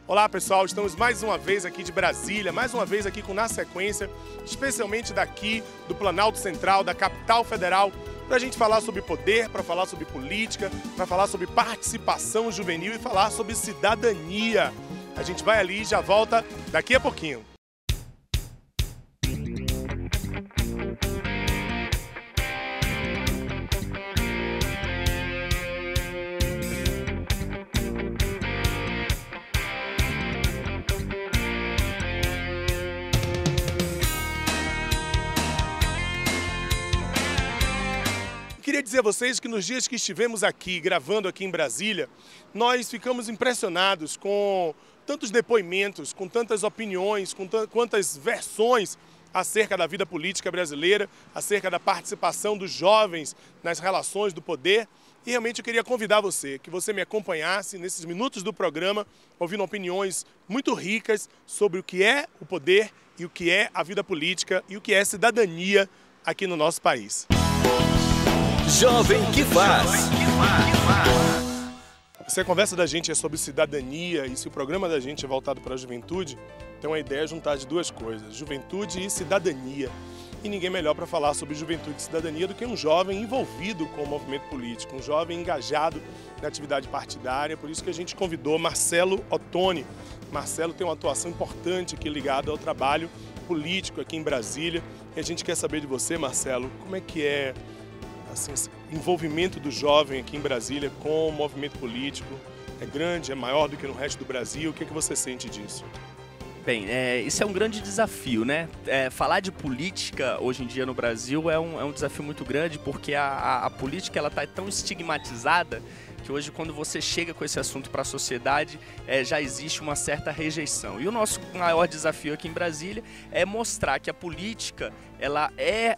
Olá pessoal, estamos mais uma vez aqui de Brasília, mais uma vez aqui com Na Sequência, especialmente daqui do Planalto Central, da capital federal, para a gente falar sobre poder, para falar sobre política, para falar sobre participação juvenil e falar sobre cidadania. A gente vai ali e já volta daqui a pouquinho. Queria dizer a vocês que nos dias que estivemos aqui, gravando aqui em Brasília, nós ficamos impressionados com tantos depoimentos, com tantas opiniões, com quantas versões acerca da vida política brasileira, acerca da participação dos jovens nas relações do poder. E realmente eu queria convidar você, que você me acompanhasse nesses minutos do programa, ouvindo opiniões muito ricas sobre o que é o poder e o que é a vida política e o que é cidadania aqui no nosso país. Jovem que faz. Se a conversa da gente é sobre cidadania e se o programa da gente é voltado para a juventude, então a ideia é juntar de duas coisas, juventude e cidadania. E ninguém melhor para falar sobre juventude e cidadania do que um jovem envolvido com o movimento político, um jovem engajado na atividade partidária, por isso que a gente convidou Marcelo Ottoni. Marcelo tem uma atuação importante aqui ligada ao trabalho político aqui em Brasília. E a gente quer saber de você, Marcelo, como é que é assim, esse envolvimento do jovem aqui em Brasília com o movimento político? É grande, é maior do que no resto do Brasil? O que é que você sente disso? Bem, isso é um grande desafio, né? Falar de política hoje em dia no Brasil é um desafio muito grande, porque a política ela está tão estigmatizada que hoje, quando você chega com esse assunto para a sociedade, já existe uma certa rejeição. E o nosso maior desafio aqui em Brasília é mostrar que a política ela é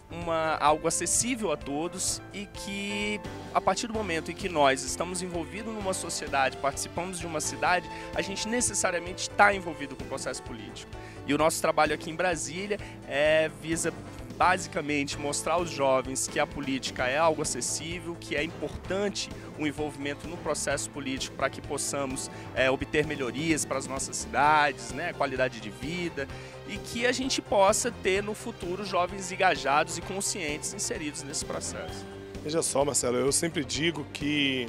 algo acessível a todos e que, a partir do momento em que nós estamos envolvidos numa sociedade, participamos de uma cidade, a gente necessariamente está envolvido com o processo político. E o nosso trabalho aqui em Brasília visa basicamente mostrar aos jovens que a política é algo acessível, que é importante o envolvimento no processo político para que possamos obter melhorias para as nossas cidades, né, qualidade de vida, e que a gente possa ter no futuro jovens engajados e conscientes inseridos nesse processo. Veja só, Marcelo, eu sempre digo que,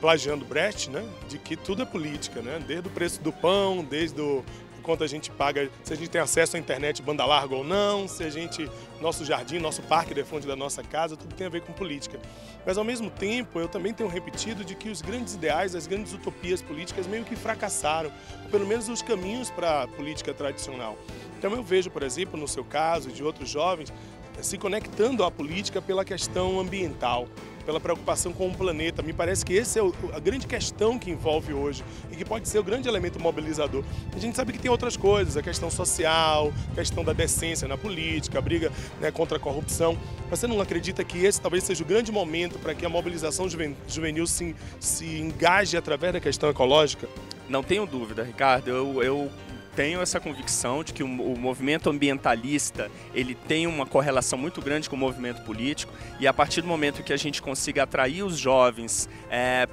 plagiando Brecht, né, de que tudo é política, né, desde o preço do pão, desde o quanto a gente paga, se a gente tem acesso à internet banda larga ou não, se a gente, nosso jardim, nosso parque de frente da nossa casa, tudo tem a ver com política. Mas ao mesmo tempo, eu também tenho repetido de que os grandes ideais, as grandes utopias políticas meio que fracassaram, pelo menos os caminhos para a política tradicional. Então eu vejo, por exemplo, no seu caso e de outros jovens, se conectando à política pela questão ambiental, pela preocupação com o planeta. Me parece que essa é a grande questão que envolve hoje e que pode ser o grande elemento mobilizador. A gente sabe que tem outras coisas, a questão social, a questão da decência na política, a briga, né, contra a corrupção. Mas você não acredita que esse talvez seja o grande momento para que a mobilização juvenil se engaje através da questão ecológica? Não tenho dúvida, Ricardo. Eu tenho essa convicção de que o movimento ambientalista ele tem uma correlação muito grande com o movimento político, e a partir do momento que a gente consiga atrair os jovens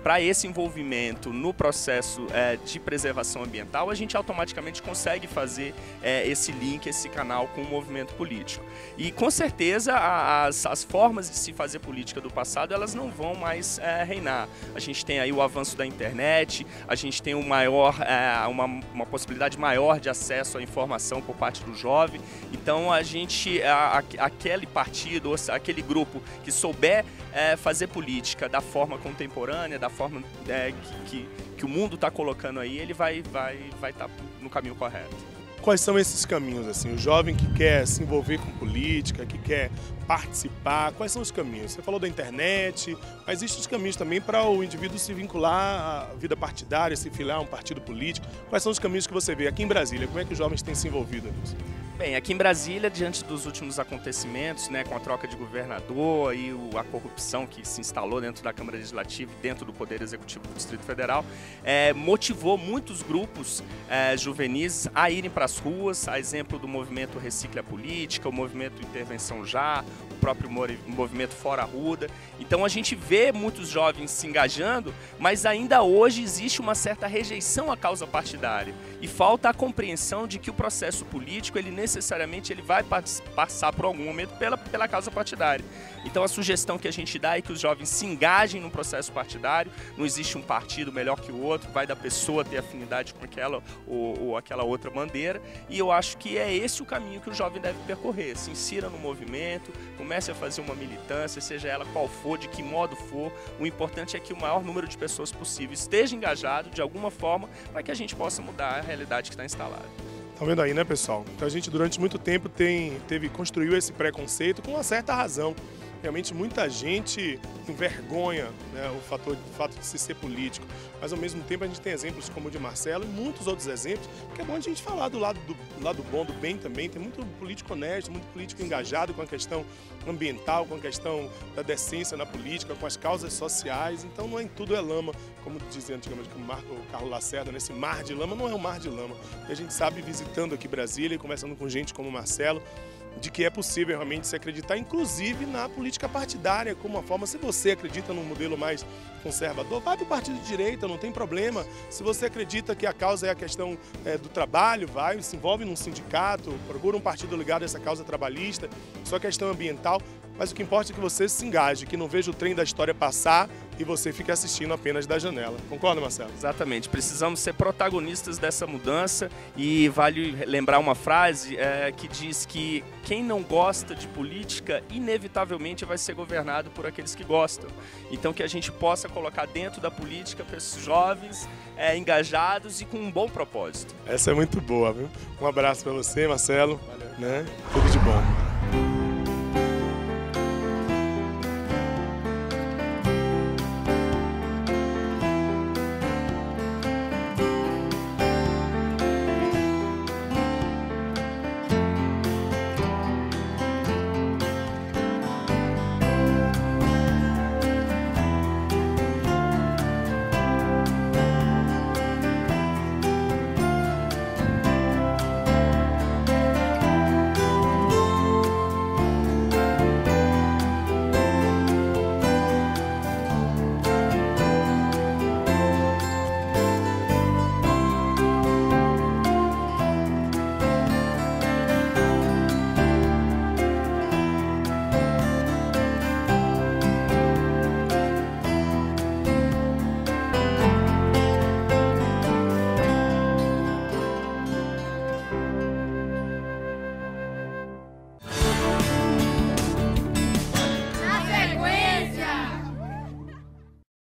para esse envolvimento no processo de preservação ambiental, a gente automaticamente consegue fazer esse link, esse canal com o movimento político. E com certeza as formas de se fazer política do passado elas não vão mais reinar. A gente tem aí o avanço da internet, a gente tem uma possibilidade maior de acesso à informação por parte do jovem. Então aquele partido, aquele grupo que souber fazer política da forma contemporânea, da forma que o mundo está colocando aí, ele vai estar no caminho correto. Quais são esses caminhos, assim, o jovem que quer se envolver com política, que quer participar, quais são os caminhos? Você falou da internet, mas existem os caminhos também para o indivíduo se vincular à vida partidária, se filiar a um partido político. Quais são os caminhos que você vê aqui em Brasília? Como é que os jovens têm se envolvido nisso? Bem, aqui em Brasília, diante dos últimos acontecimentos, né, com a troca de governador e a corrupção que se instalou dentro da Câmara Legislativa e dentro do Poder Executivo do Distrito Federal, motivou muitos grupos juvenis a irem para as ruas, a exemplo do movimento Recicle a Política, o movimento Intervenção Já, próprio movimento Fora Arruda. Então a gente vê muitos jovens se engajando, mas ainda hoje existe uma certa rejeição à causa partidária e falta a compreensão de que o processo político, ele necessariamente vai passar por algum momento pela causa partidária. Então a sugestão que a gente dá é que os jovens se engajem no processo partidário. Não existe um partido melhor que o outro, vai da pessoa ter afinidade com aquela ou aquela outra bandeira, e eu acho que é esse o caminho que o jovem deve percorrer. Se insira no movimento, comece a fazer uma militância, seja ela qual for, de que modo for. O importante é que o maior número de pessoas possível esteja engajado de alguma forma para que a gente possa mudar a realidade que está instalada. Tá vendo aí, né, pessoal? Então a gente durante muito tempo construiu esse preconceito com uma certa razão. Realmente muita gente envergonha, né, o fato de se ser político, mas ao mesmo tempo a gente tem exemplos como o de Marcelo e muitos outros exemplos, que é bom a gente falar do lado bom, do bem também. Tem muito político honesto, muito político engajado com a questão ambiental, com a questão da decência na política, com as causas sociais. Então não é em tudo é lama, como dizia antigamente o Carlos Lacerda, nesse mar de lama, não é um mar de lama. E a gente sabe, visitando aqui Brasília e conversando com gente como o Marcelo, de que é possível realmente se acreditar, inclusive na política partidária, como uma forma. Se você acredita num modelo mais conservador, vai para o partido de direita, não tem problema. Se você acredita que a causa é a questão do trabalho, se envolve num sindicato, procura um partido ligado a essa causa trabalhista, só questão ambiental. Mas o que importa é que você se engaje, que não veja o trem da história passar e você fique assistindo apenas da janela. Concorda, Marcelo? Exatamente. Precisamos ser protagonistas dessa mudança, e vale lembrar uma frase que diz que quem não gosta de política inevitavelmente vai ser governado por aqueles que gostam. Então que a gente possa colocar dentro da política pessoas jovens, engajados e com um bom propósito. Essa é muito boa, viu? Um abraço para você, Marcelo. Valeu. Né? Tudo de bom.